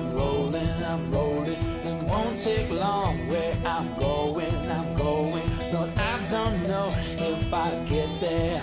I'm rolling, it won't take long. Where I'm going, Lord, I don't know if I get there,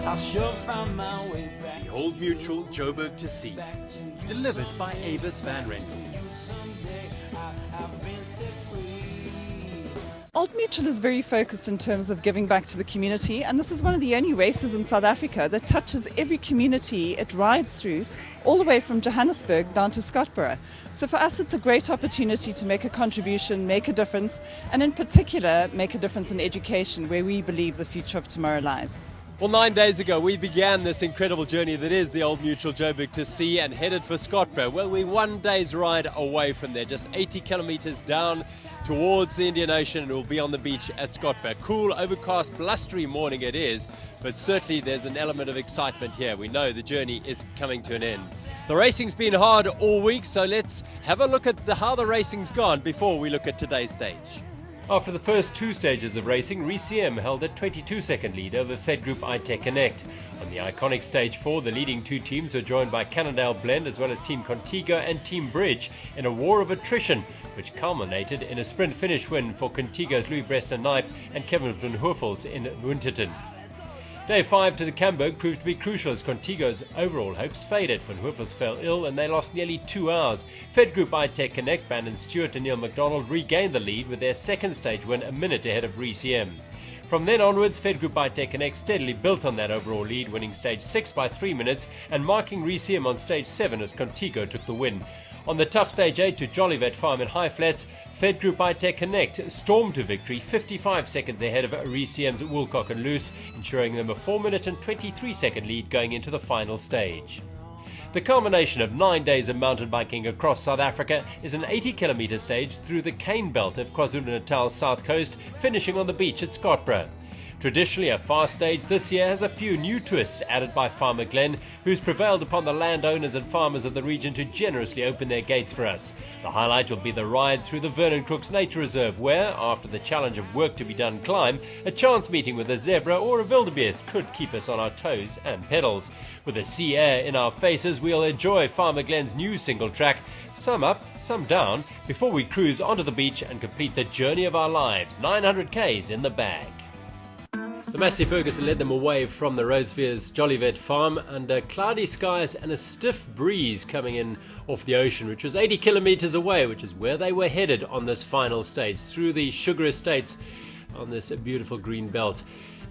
I'll sure find my way back. The Old Mutual Joberg2c, delivered by Avis Van Rental. Old Mutual is very focused in terms of giving back to the community, and this is one of the only races in South Africa that touches every community it rides through, all the way from Johannesburg down to Scottburgh. So for us it's a great opportunity to make a contribution, make a difference, and in particular make a difference in education, where we believe the future of tomorrow lies. Well, 9 days ago we began this incredible journey that is the Old Mutual Joberg2c and headed for Scottburgh. Well, we're 1 day's ride away from there, just 80 kilometers down towards the Indian Ocean, and we'll be on the beach at Scottburgh. Cool, overcast, blustery morning it is, but certainly there's an element of excitement here. We know the journey is coming to an end. The racing's been hard all week, so let's have a look at how the racing's gone before we look at today's stage. After the first two stages of racing, RCM held a 22-second lead over Fed Group iTech Connect. On the iconic stage 4, the leading two teams were joined by Cannondale Blend as well as Team Contigo and Team Bridge in a war of attrition, which culminated in a sprint finish win for Contigo's Louis Brester-Knipe and Kevin van Hoefels in Winterton. Day 5 to the Camberg proved to be crucial as Contigo's overall hopes faded. Van Hoefels fell ill and they lost nearly 2 hours. Fed Group iTech Connect, Brandon Stewart and Neil MacDonald regained the lead with their second stage win a minute ahead of RCM. From then onwards, Fed Group iTech Connect steadily built on that overall lead, winning stage 6 by 3 minutes and marking RCM on stage 7 as Contigo took the win. On the tough stage 8 to Joberg2c Farm in High Flats, Fed Group iTech Connect stormed to victory 55 seconds ahead of RCM's Woolcock and Loose, ensuring them a 4 minute and 23 second lead going into the final stage. The culmination of 9 days of mountain biking across South Africa is an 80-kilometre stage through the cane belt of KwaZulu-Natal's south coast, finishing on the beach at Scottburgh. Traditionally a fast stage, this year has a few new twists added by Farmer Glenn, who's prevailed upon the landowners and farmers of the region to generously open their gates for us. The highlight will be the ride through the Vernon Crooks Nature Reserve, where, after the challenge of work to be done climb, a chance meeting with a zebra or a wildebeest could keep us on our toes and pedals. With the sea air in our faces, we'll enjoy Farmer Glenn's new single track, some up, some down, before we cruise onto the beach and complete the journey of our lives, 900 k's in the bag. The Massey Ferguson led them away from the Rosevears Joberg2c Farm under cloudy skies and a stiff breeze coming in off the ocean, which was 80 kilometers away, which is where they were headed on this final stage, through the sugar estates on this beautiful green belt.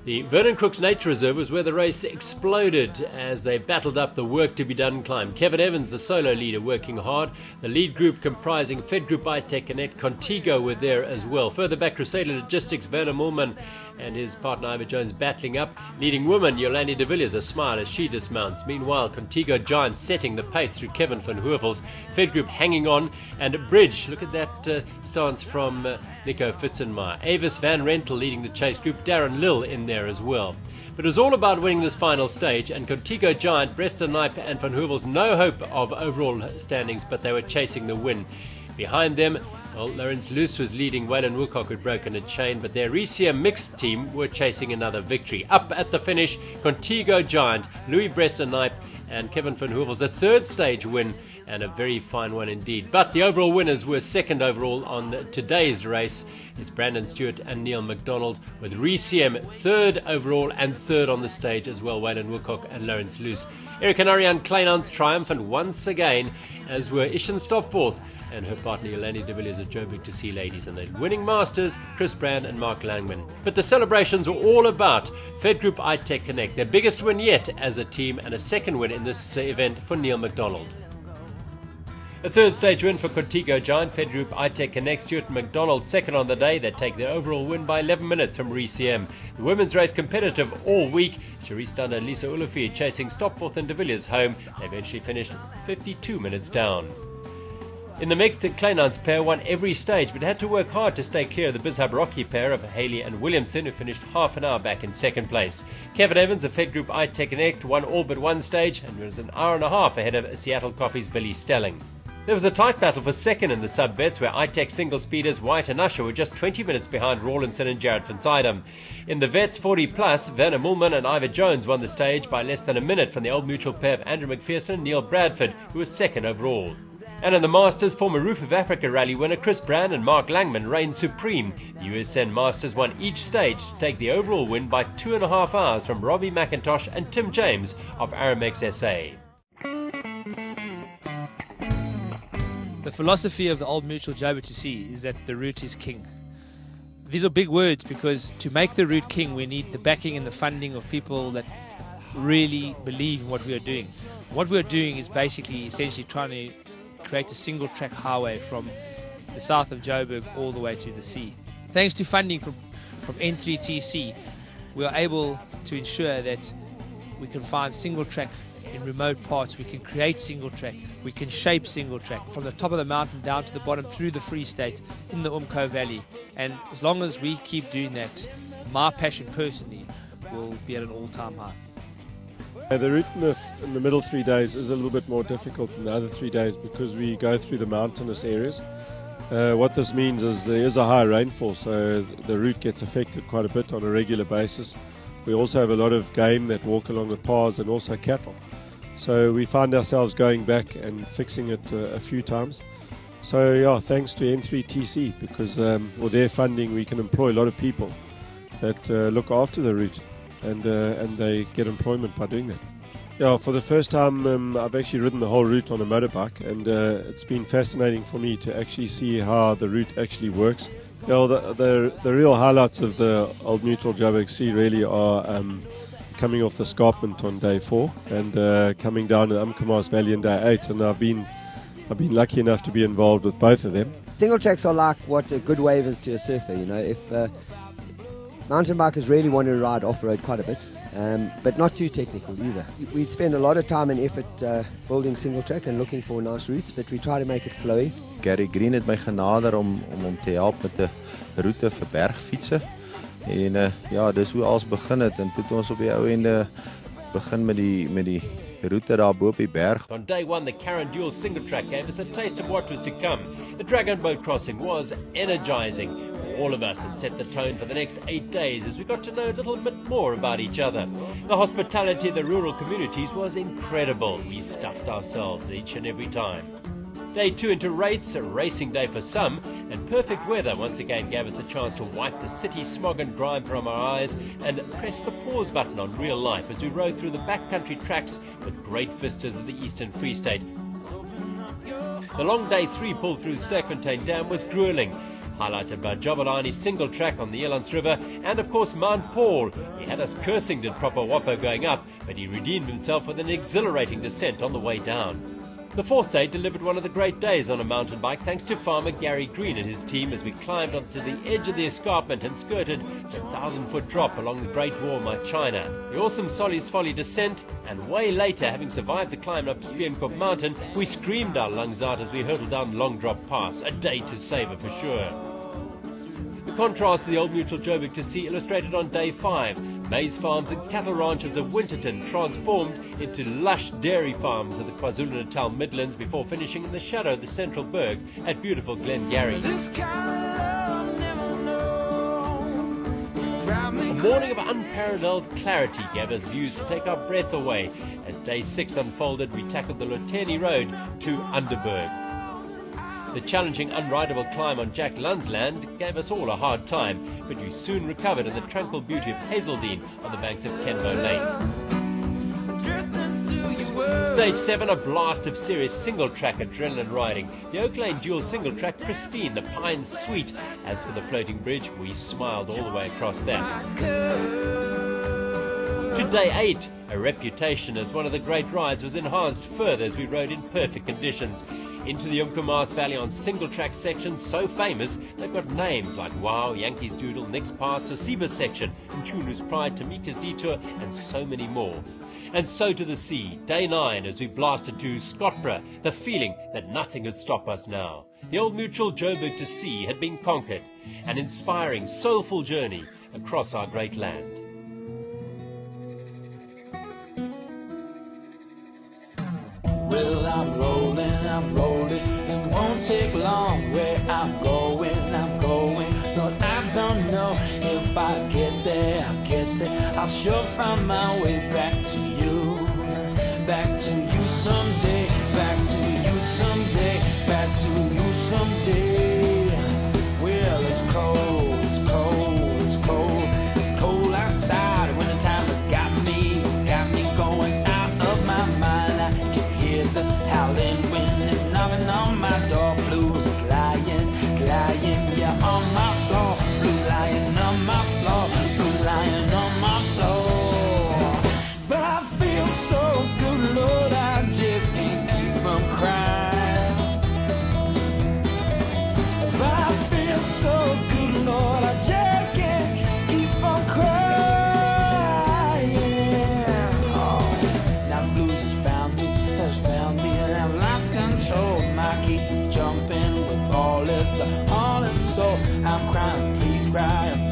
The Vernon Crooks Nature Reserve was where the race exploded as they battled up the work to be done climb. Kevin Evans, the solo leader, working hard. The lead group comprising Fed Group iTech Connect, Contigo were there as well. Further back, Crusader Logistics, Werner Mulman and his partner Ivor Jones battling up. Leading woman, Yolandi de Villiers, a smile as she dismounts. Meanwhile, Contigo Giant setting the pace through Kevin van Hoefels. Fed Group hanging on, and Bridge, look at that stance from Nico Fitzenmeyer. Avis Van Rental leading the chase group, Darren Lill in there as well. But it was all about winning this final stage, and Contigo Giant, Brester-Knipe and Van Hoefels no hope of overall standings, but they were chasing the win. Behind them, well, Lawrence Luce was leading. Waylon Woolcock had broken a chain, but their RCM mixed team were chasing another victory. Up at the finish, Contigo Giant, Louis Brester-Knipe and Kevin van Hoefels, a third stage win, and a very fine one indeed. But the overall winners were second overall on today's race. It's Brandon Stewart and Neil MacDonald, with RCM third overall and third on the stage as well, Waylon Woolcock and Lawrence Luce. Eric and Ariane Kleinans triumphant once again, as were Ishan Stopforth and her partner Yolandi de Villiers of Joberg2c ladies, and the winning masters Chris Brand and Mark Langman. But the celebrations were all about Fed Group iTech Connect, their biggest win yet as a team, and a second win in this event for Neil MacDonald. A third stage win for Contigo Giant, Fed Group iTech Connect, Stewart and MacDonald second on the day. They take their overall win by 11 minutes from RCM. The women's race competitive all week. Cherise Dunn and Lisa Ulufi chasing Stopforth and de Villiers home. They eventually finished 52 minutes down. In the mixed, the Kleinans pair won every stage, but had to work hard to stay clear of the Bizhub Rocky pair of Haley and Williamson, who finished half an hour back in second place. Kevin Evans of Fed Group iTech Connect won all but one stage and was an hour and a half ahead of Seattle Coffee's Billy Stelling. There was a tight battle for second in the sub-vets, where iTech single speeders White and Usher were just 20 minutes behind Rawlinson and Jared van Sydam. In the vets 40+, Werner Mulman and Ivor Jones won the stage by less than a minute from the Old Mutual pair of Andrew McPherson and Neil Bradford, who was second overall. And in the Masters, former Roof of Africa rally winner Chris Brand and Mark Langman reigned supreme. The USN Masters won each stage to take the overall win by 2.5 hours from Robbie McIntosh and Tim James of Aramex SA. The philosophy of the Old Mutual Joberg2c is that the route is king. These are big words because to make the route king, we need the backing and the funding of people that really believe in what we are doing. What we are doing is basically essentially trying to create a single track highway from the south of Joburg all the way to the sea. Thanks to funding from N3TC, we are able to ensure that we can find single track in remote parts, we can create single track, we can shape single track from the top of the mountain down to the bottom through the Free State in the Umko Valley. And as long as we keep doing that, my passion personally will be at an all-time high. The route in the middle 3 days is a little bit more difficult than the other 3 days because we go through the mountainous areas. What this means is there is a high rainfall, so the route gets affected quite a bit on a regular basis. We also have a lot of game that walk along the paths and also cattle. So we find ourselves going back and fixing it a few times. So yeah, thanks to N3TC, because with their funding we can employ a lot of people that look after the route. And they get employment by doing that. Yeah, for the first time I've actually ridden the whole route on a motorbike, and it's been fascinating for me to actually see how the route actually works. You know, the real highlights of the Old Mutual Joberg2c really are coming off the escarpment on day 4 and coming down to the Umkomaas Valley on day 8, and I've been lucky enough to be involved with both of them. Single tracks are like what a good wave is to a surfer. You know, if mountain bikers really want to ride off-road quite a bit, but not too technical either. We spend a lot of time and effort building single track and looking for nice routes, but we try to make it flowy. Gary Green het my genader om te help met 'n roete vir bergfietsse. En ja, dis hoe alles begin het, en toe het ons op die ou ende begin met die route daar bo op die berg. On day 1, the Karen Dual single track gave us a taste of what was to come. The Dragon Boat crossing was energizing for all of us and set the tone for the next 8 days as we got to know a little bit more about each other. The hospitality of the rural communities was incredible. We stuffed ourselves each and every time. Day 2 into rates, a racing day for some, and perfect weather once again gave us a chance to wipe the city smog and grime from our eyes and press the pause button on real life as we rode through the backcountry tracks with great vistas of the Eastern Free State. The long day 3 pull through Sterkfontein Dam was grueling, highlighted by Joberg2c's single track on the Elands River, and of course Mount Paul. He had us cursing did proper whopper going up, but he redeemed himself with an exhilarating descent on the way down. The 4th day delivered one of the great days on a mountain bike thanks to farmer Gary Green and his team as we climbed onto the edge of the escarpment and skirted the 1,000-foot drop along the Great Wall of China. The awesome Solly's Folly descent, and way later, having survived the climb up Spierenkop Mountain, we screamed our lungs out as we hurtled down Long Drop Pass, a day to savour for sure. The contrast to the Old Mutual Joberg2c illustrated on day 5. Maize farms and cattle ranches of Winterton transformed into lush dairy farms of the KwaZulu-Natal Midlands before finishing in the shadow of the Central Berg at beautiful Glengarry. A morning of unparalleled clarity gave us views to take our breath away. As day 6 unfolded, we tackled the Loteni Road to Underberg. The challenging, unrideable climb on Jack Lund's land gave us all a hard time, but we soon recovered in the tranquil beauty of Hazeldean on the banks of Kenmo Lake. Stage 7, a blast of serious single-track adrenaline riding. The Oak Lane dual single-track pristine, the pines sweet. As for the floating bridge, we smiled all the way across that. To day 8, a reputation as one of the great rides was enhanced further as we rode in perfect conditions. Into the Umkomaas Valley on single-track sections so famous they've got names like Wow, Yankees Doodle, Nick's Pass, Sosiba section, Mchulu's Pride, Tamika's Detour, and so many more. And so to the sea, day 9 as we blasted to Scottburgh, the feeling that nothing could stop us now. The Old Mutual Joberg2c had been conquered, an inspiring, soulful journey across our great land. Well, I'm rolling, it won't take long. Where I'm going, Lord, I don't know if I get there, I'll sure find my way back to you someday, lying, yeah, on my floor. Blues lying on my floor. Blues lying on my floor. But I feel so good, Lord, I just can't keep from crying. But I feel so good, Lord, I just can't keep from crying. Oh, now blues has found me, and I've lost control. My key is jumping with all its soul. I'm crying, please cry.